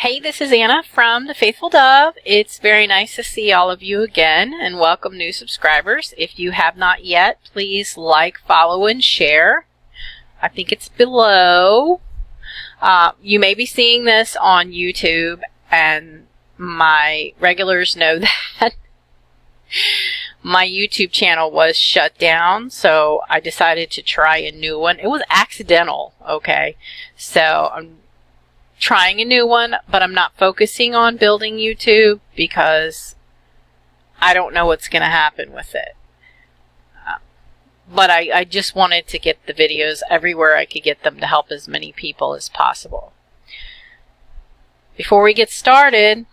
Hey, this is Anna from The Faithful Dove. It's very nice to see all of you again and welcome new subscribers. If you have not yet, please like, follow, and share. I think it's below. You may be seeing this on YouTube, and my regulars know that my YouTube channel was shut down, so I decided to try a new one. It was accidental, okay? So I'm trying a new one, but I'm not focusing on building YouTube because I don't know what's going to happen with it. But I just wanted to get the videos everywhere I could get them to help as many people as possible. Before we get started,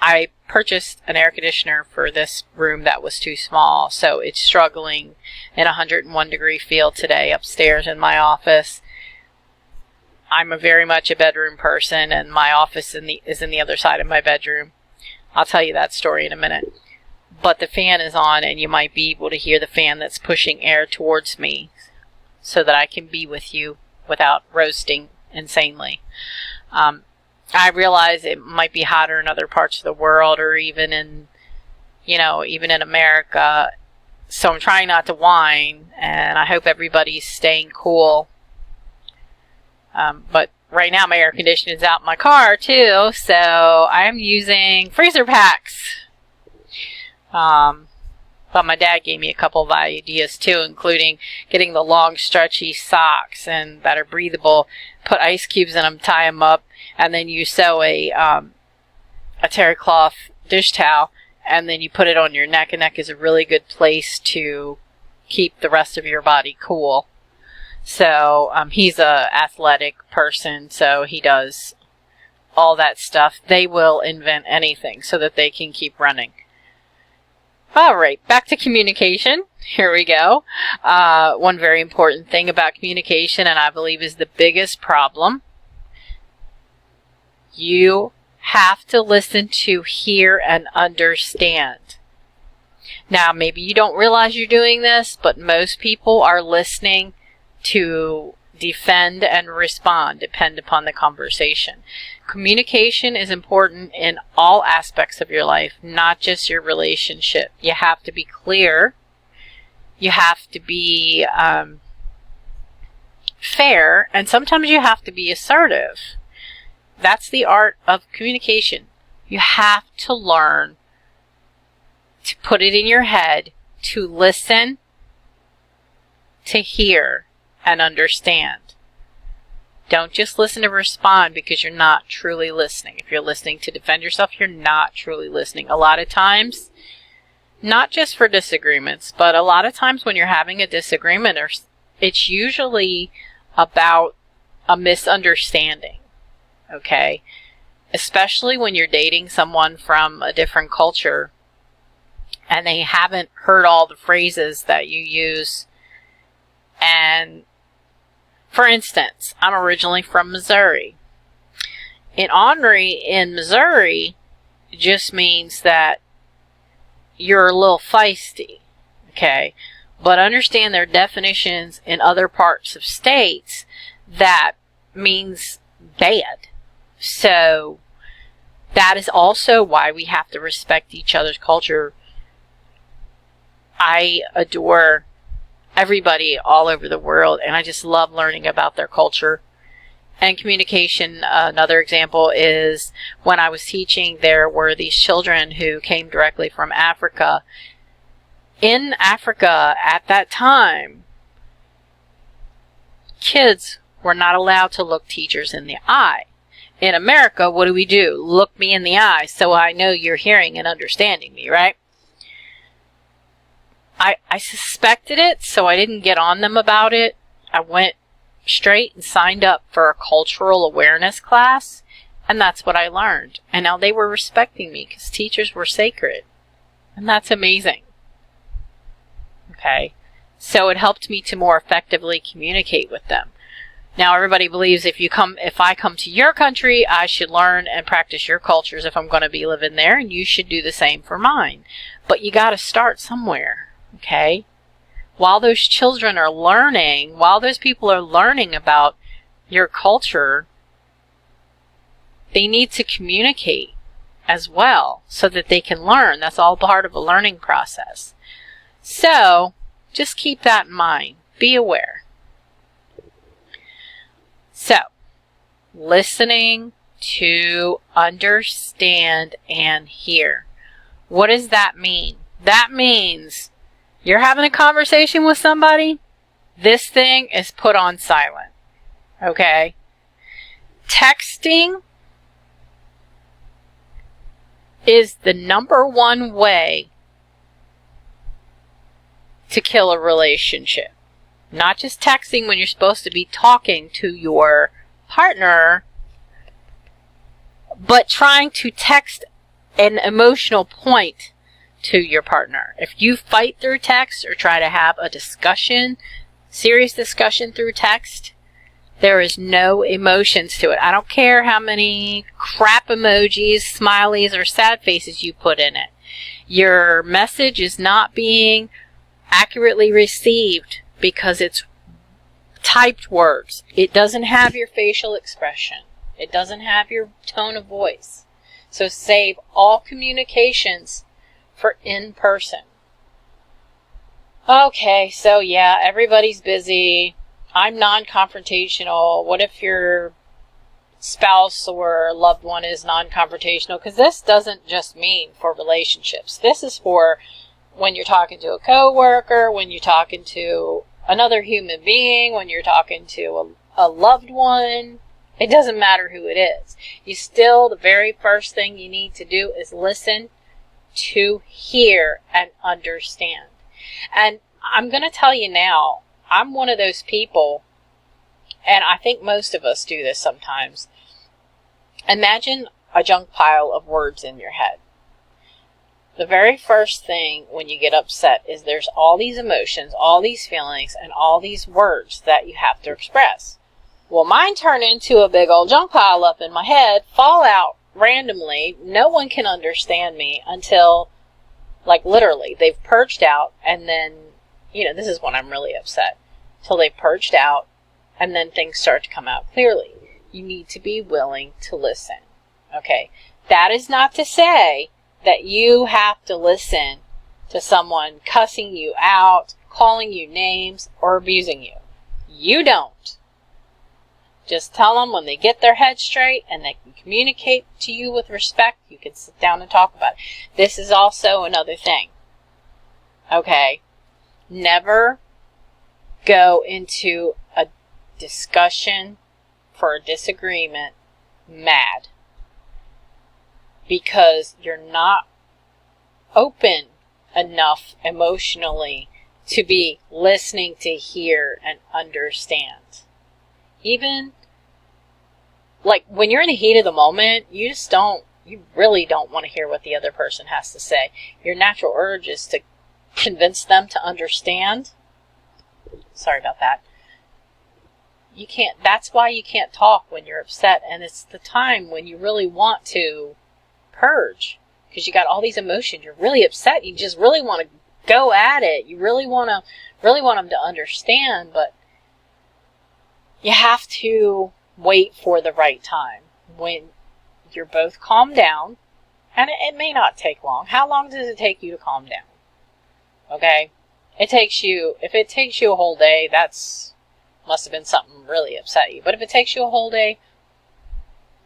I purchased an air conditioner for this room that was too small, so it's struggling in 101 degree field today upstairs in my office. I'm very much a bedroom person, and my office is in the other side of my bedroom. I'll tell you that story in a minute. But the fan is on, and you might be able to hear the fan that's pushing air towards me so that I can be with you without roasting insanely. I realize it might be hotter in other parts of the world, or even in America. So I'm trying not to whine, and I hope everybody's staying cool. But right now my air conditioning is out in my car too, so I'm using freezer packs. But my dad gave me a couple of ideas too, including getting the long stretchy socks and that are breathable. Put ice cubes in them, tie them up, and then you sew a terry cloth dish towel, and then you put it on your neck. And neck is a really good place to keep the rest of your body cool. So he's a athletic person, so he does all that stuff. They will invent anything so that they can keep running. All right, back to communication. Here we go. One very important thing about communication, and I believe is the biggest problem, you have to listen to hear and understand. Now, maybe you don't realize you're doing this, but most people are listening to defend and respond, depend upon the conversation. Communication is important in all aspects of your life, not just your relationship. You have to be clear. You have to be fair, and sometimes you have to be assertive. That's the art of communication. You have to learn to put it in your head, to listen, to hear, and understand. Don't just listen to respond, because you're not truly listening. If you're listening to defend yourself, you're not truly listening. A lot of times, not just for disagreements, but a lot of times when you're having a disagreement, it's usually about a misunderstanding. Okay? Especially when you're dating someone from a different culture and they haven't heard all the phrases that you use. And for instance, I'm originally from Missouri. And ornery in Missouri just means that you're a little feisty, okay? But understand there are definitions in other parts of states that means bad. So that is also why we have to respect each other's culture. I adore everybody all over the world, and I just love learning about their culture. And communication, another example is when I was teaching, there were these children who came directly from Africa. In Africa at that time, kids were not allowed to look teachers in the eye. In America, what do? Look me in the eye so I know you're hearing and understanding me, right? I suspected it, so I didn't get on them about it. I went straight and signed up for a cultural awareness class, and that's what I learned. And now they were respecting me because teachers were sacred. And that's amazing. Okay? So it helped me to more effectively communicate with them. Now everybody believes if I come to your country, I should learn and practice your cultures if I'm going to be living there, and you should do the same for mine. But you got to start somewhere. Okay? While those children are learning, while those people are learning about your culture, they need to communicate as well so that they can learn. That's all part of a learning process. So just keep that in mind. Be aware. So, listening to understand and hear. What does that mean? That means you're having a conversation with somebody, this thing is put on silent. Okay? Texting is the #1 way to kill a relationship. Not just texting when you're supposed to be talking to your partner, but trying to text an emotional point to your partner. If you fight through text or try to have a discussion, serious discussion through text, there is no emotions to it. I don't care how many crap emojis, smileys, or sad faces you put in it. Your message is not being accurately received because it's typed words. It doesn't have your facial expression. It doesn't have your tone of voice. So save all communications for in person. Okay, so yeah, everybody's busy. I'm non-confrontational. What if your spouse or loved one is non-confrontational? Because this doesn't just mean for relationships. This is for when you're talking to a coworker, when you're talking to another human being, when you're talking to a loved one. It doesn't matter who it is. The very first thing you need to do is listen to hear and understand. And I'm going to tell you now, I'm one of those people, and I think most of us do this sometimes. Imagine a junk pile of words in your head. The very first thing when you get upset is there's all these emotions, all these feelings, and all these words that you have to express. Well, mine turn into a big old junk pile up in my head, fall out randomly. No one can understand me until, like, literally, they've purged out, and then, this is when I'm really upset. Till they've purged out, and then things start to come out clearly. You need to be willing to listen. Okay? That is not to say that you have to listen to someone cussing you out, calling you names, or abusing you. You don't. Just tell them when they get their head straight and they can communicate to you with respect, you can sit down and talk about it. This is also another thing. Okay? Never go into a discussion for a disagreement mad, because you're not open enough emotionally to be listening to hear and understand. Even, like, when you're in the heat of the moment, you really don't want to hear what the other person has to say. Your natural urge is to convince them to understand. Sorry about that. That's why you can't talk when you're upset, and it's the time when you really want to purge, because you got all these emotions. You're really upset. You just really want to go at it. You really want them to understand, but you have to wait for the right time when you're both calmed down, and it may not take long. How long does it take you to calm down? Okay? If it takes you a whole day, must have been something really upset you. But if it takes you a whole day,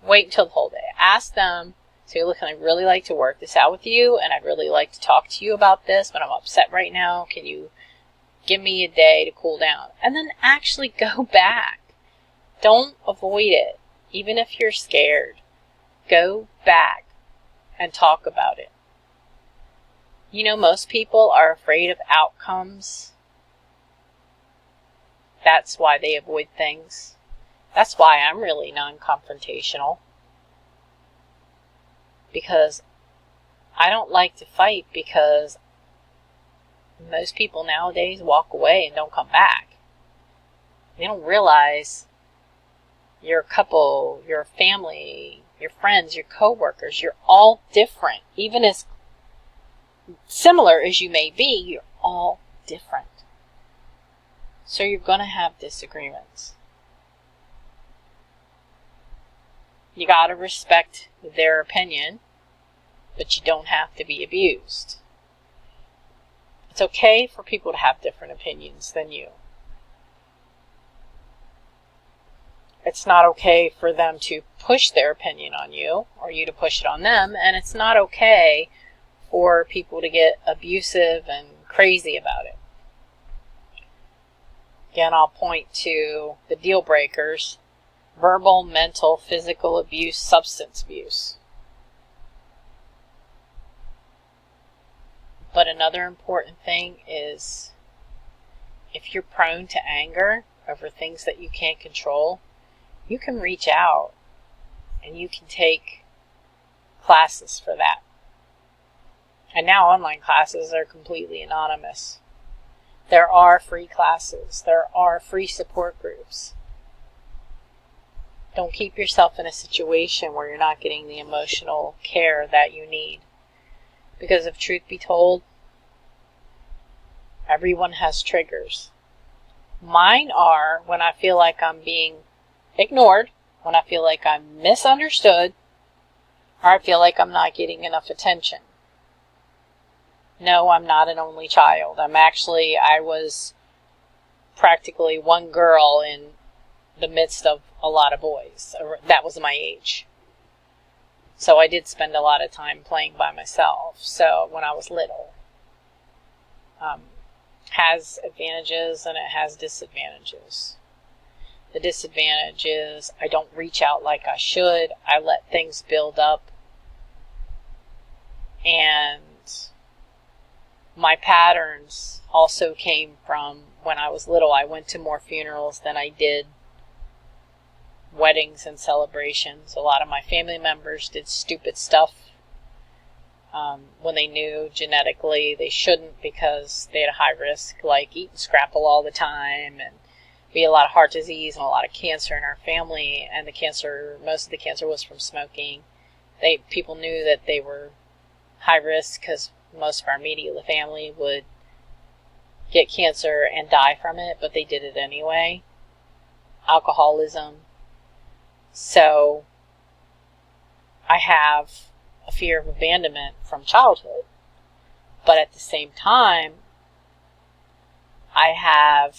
wait until the whole day. Ask them, say, look, I'd really like to work this out with you, and I'd really like to talk to you about this, but I'm upset right now. Can you give me a day to cool down? And then actually go back. Don't avoid it. Even if you're scared, go back and talk about it. Most people are afraid of outcomes. That's why they avoid things. That's why I'm really non-confrontational. Because I don't like to fight, because most people nowadays walk away and don't come back. They don't realize your couple, your family, your friends, your coworkers, you're all different. Even as similar as you may be, you're all different. So you're going to have disagreements. You gotta respect their opinion, but you don't have to be abused. It's okay for people to have different opinions than you. It's not okay for them to push their opinion on you, or you to push it on them, and it's not okay for people to get abusive and crazy about it. Again, I'll point to the deal breakers: verbal, mental, physical abuse, substance abuse. But another important thing is, if you're prone to anger over things that you can't control, you can reach out and you can take classes for that. And now online classes are completely anonymous. There are free classes. There are free support groups. Don't keep yourself in a situation where you're not getting the emotional care that you need. Because if truth be told, everyone has triggers. Mine are when I feel like I'm being ignored, when I feel like I'm misunderstood, or I feel like I'm not getting enough attention. No, I'm not an only child. I was practically one girl in the midst of a lot of boys. That was my age. So I did spend a lot of time playing by myself. So when I was little, has advantages and it has disadvantages. The disadvantage is I don't reach out like I should. I let things build up. And my patterns also came from when I was little. I went to more funerals than I did weddings and celebrations. A lot of my family members did stupid stuff when they knew genetically they shouldn't, because they had a high risk, like eating scrapple all the time, and we had a lot of heart disease and a lot of cancer in our family, and most of the cancer was from smoking. People knew that they were high risk because most of our immediate family would get cancer and die from it, but they did it anyway. Alcoholism. So I have a fear of abandonment from childhood, but at the same time, I have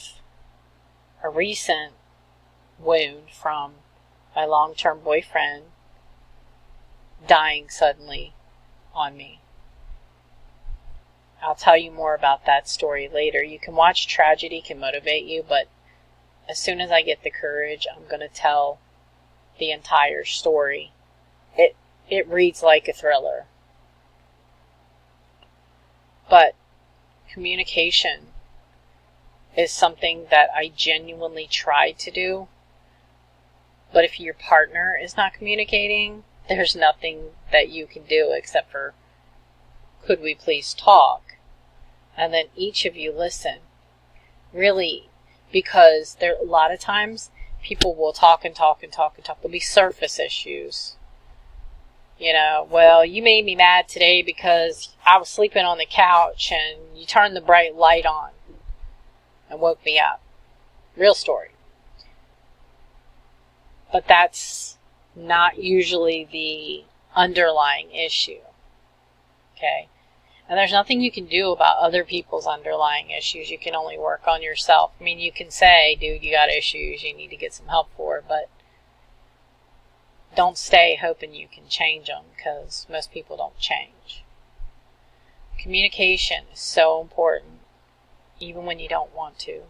a recent wound from my long-term boyfriend dying suddenly on me. I'll tell you more about that story later. You can watch Tragedy Can Motivate You, but as soon as I get the courage, I'm going to tell the entire story. It reads like a thriller. But communication is something that I genuinely try to do. But if your partner is not communicating, there's nothing that you can do except for, could we please talk? And then each of you listen. Really, because a lot of times people will talk and talk and talk and talk. There'll be surface issues. Well, you made me mad today because I was sleeping on the couch and you turned the bright light on and woke me up. Real story. But that's not usually the underlying issue. Okay? And there's nothing you can do about other people's underlying issues. You can only work on yourself. I mean, you can say, dude, you got issues you need to get some help for, but don't stay hoping you can change them, because most people don't change. Communication is so important, even when you don't want to.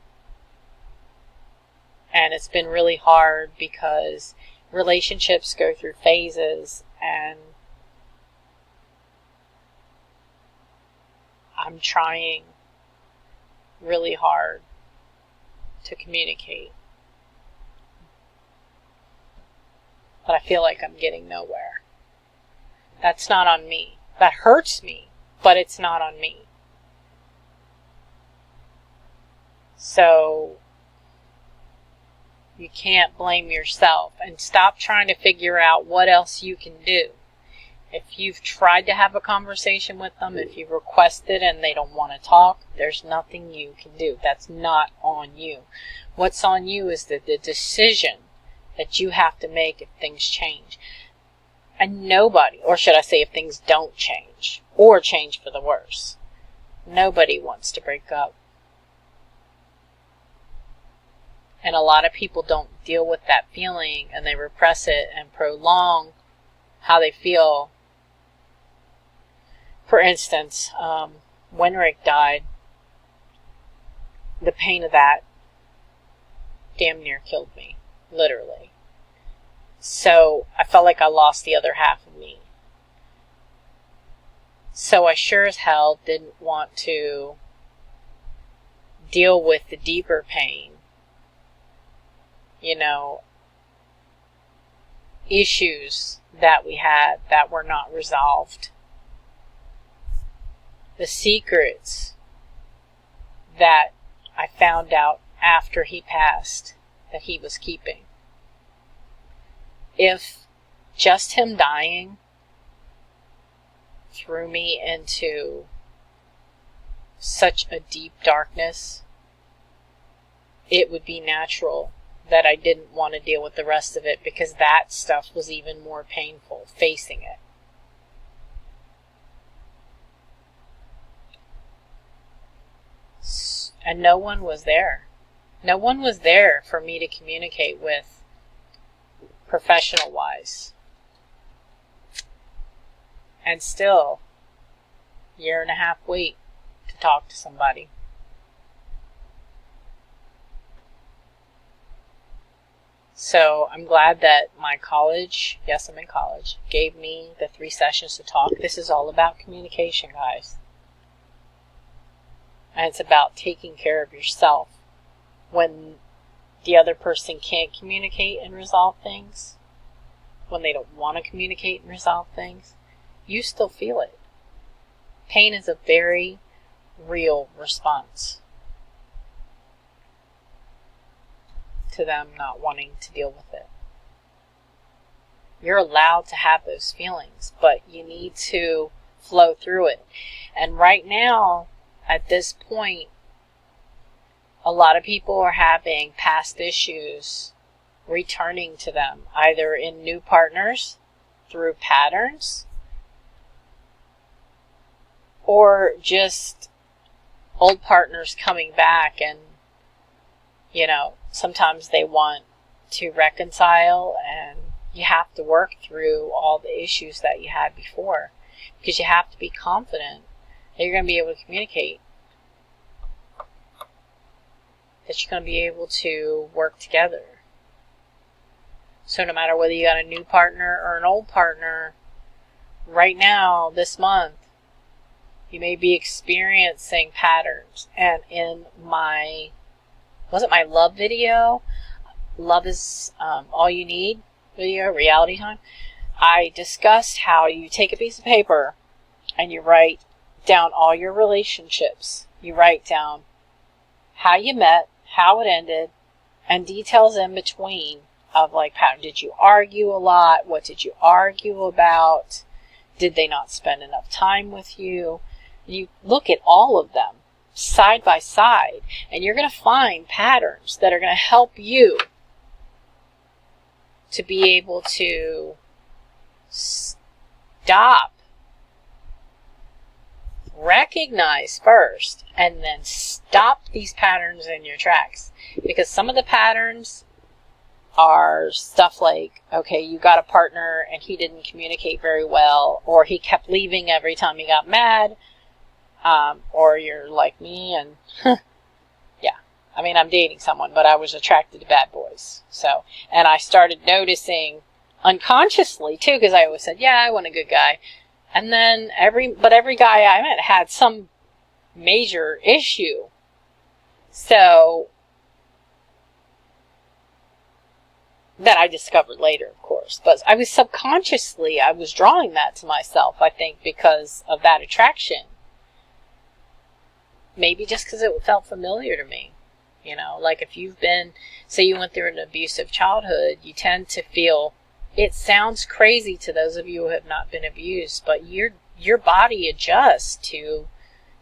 And it's been really hard because relationships go through phases, and I'm trying really hard to communicate. But I feel like I'm getting nowhere. That's not on me. That hurts me, but it's not on me. So you can't blame yourself, and stop trying to figure out what else you can do. If you've tried to have a conversation with them, if you've requested and they don't want to talk, there's nothing you can do. That's not on you. What's on you is the decision that you have to make if things change. And nobody, or should I say if things don't change, or change for the worse, nobody wants to break up. And a lot of people don't deal with that feeling, and they repress it and prolong how they feel. For instance, when Rick died, the pain of that damn near killed me, literally. So I felt like I lost the other half of me. So I sure as hell didn't want to deal with the deeper pain. You know, issues that we had that were not resolved. The secrets that I found out after he passed that he was keeping. If just him dying threw me into such a deep darkness, it would be natural that I didn't want to deal with the rest of it, because that stuff was even more painful, facing it. And no one was there. No one was there for me to communicate with, professional-wise. And still, 1.5 years wait to talk to somebody. So I'm glad that my college, yes, I'm in college, gave me the 3 sessions to talk. This is all about communication, guys. And it's about taking care of yourself when the other person can't communicate and resolve things, when they don't want to communicate and resolve things. You still feel it. Pain is a very real response to them not wanting to deal with it. You're allowed to have those feelings, but you need to flow through it. And right now, at this point, a lot of people are having past issues returning to them, either in new partners, through patterns, or just old partners coming back. And, you know, sometimes they want to reconcile, and you have to work through all the issues that you had before, because you have to be confident that you're going to be able to communicate, that you're going to be able to work together. So no matter whether you got a new partner or an old partner, right now, this month, you may be experiencing patterns. And in my, was it my love video? Love is all you need video, reality time. I discussed how you take a piece of paper and you write down all your relationships. You write down how you met, how it ended, and details in between of like, how did you argue a lot? What did you argue about? Did they not spend enough time with you? You look at all of them side by side, and you're going to find patterns that are going to help you to be able to stop, recognize first, and then stop these patterns in your tracks. Because some of the patterns are stuff like, okay, you got a partner and he didn't communicate very well, or he kept leaving every time he got mad, or you're like me and yeah, I mean, I'm dating someone, but I was attracted to bad boys. So, and I started noticing unconsciously too, because I always said, yeah, I want a good guy. And then every guy I met had some major issue. So, that I discovered later, of course. But I was subconsciously, I was drawing that to myself, I think, because of that attraction. Maybe just because it felt familiar to me. You know, like if you've been, say you went through an abusive childhood, you tend to feel, it sounds crazy to those of you who have not been abused, but your body adjusts to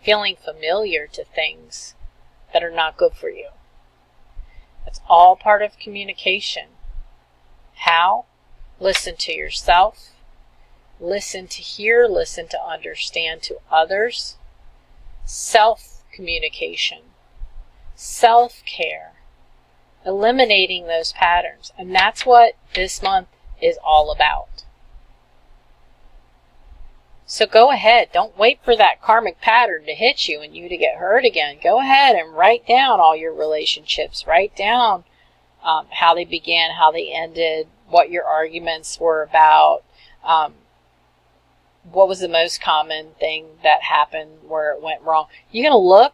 feeling familiar to things that are not good for you. That's all part of communication. How? Listen to yourself, listen to hear, listen to understand to others, self-communication, self-care, eliminating those patterns. And that's what this month is all about. So go ahead. Don't wait for that karmic pattern to hit you and you to get hurt again. Go ahead and write down all your relationships. Write down how they began, how they ended, what your arguments were about, what was the most common thing that happened where it went wrong. You're going to look,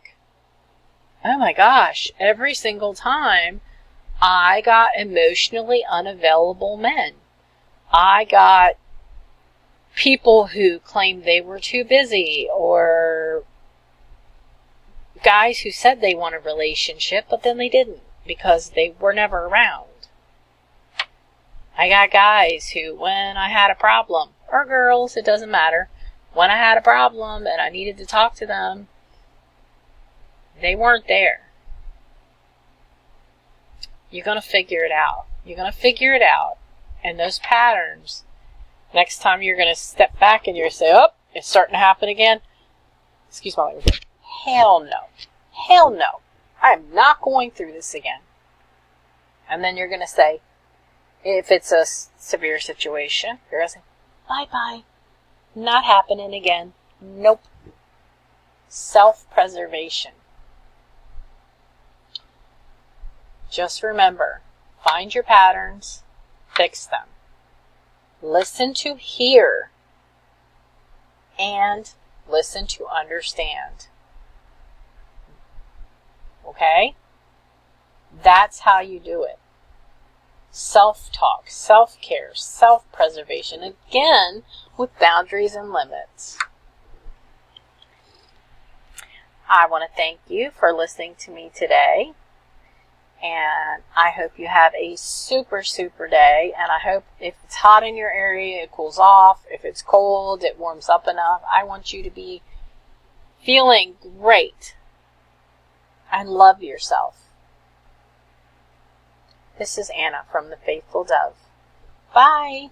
oh my gosh, every single time I got emotionally unavailable men. I got people who claimed they were too busy, or guys who said they want a relationship, but then they didn't because they were never around. I got guys who, when I had a problem, or girls, it doesn't matter, when I had a problem and I needed to talk to them, they weren't there. You're going to figure it out. You're going to figure it out. And those patterns, next time you're going to step back and you're going to say, oh, it's starting to happen again. Excuse my language. Hell no. Hell no. I am not going through this again. And then you're going to say, if it's a severe situation, you're going to say, bye-bye. Not happening again. Nope. Self-preservation. Just remember, find your patterns, fix them. Listen to hear, and listen to understand. Okay? That's how you do it. Self-talk, self-care, self-preservation. Again, with boundaries and limits. I want to thank you for listening to me today. And I hope you have a super, super day. And I hope if it's hot in your area, it cools off. If it's cold, it warms up enough. I want you to be feeling great and love yourself. This is Anna from The Faithful Dove. Bye.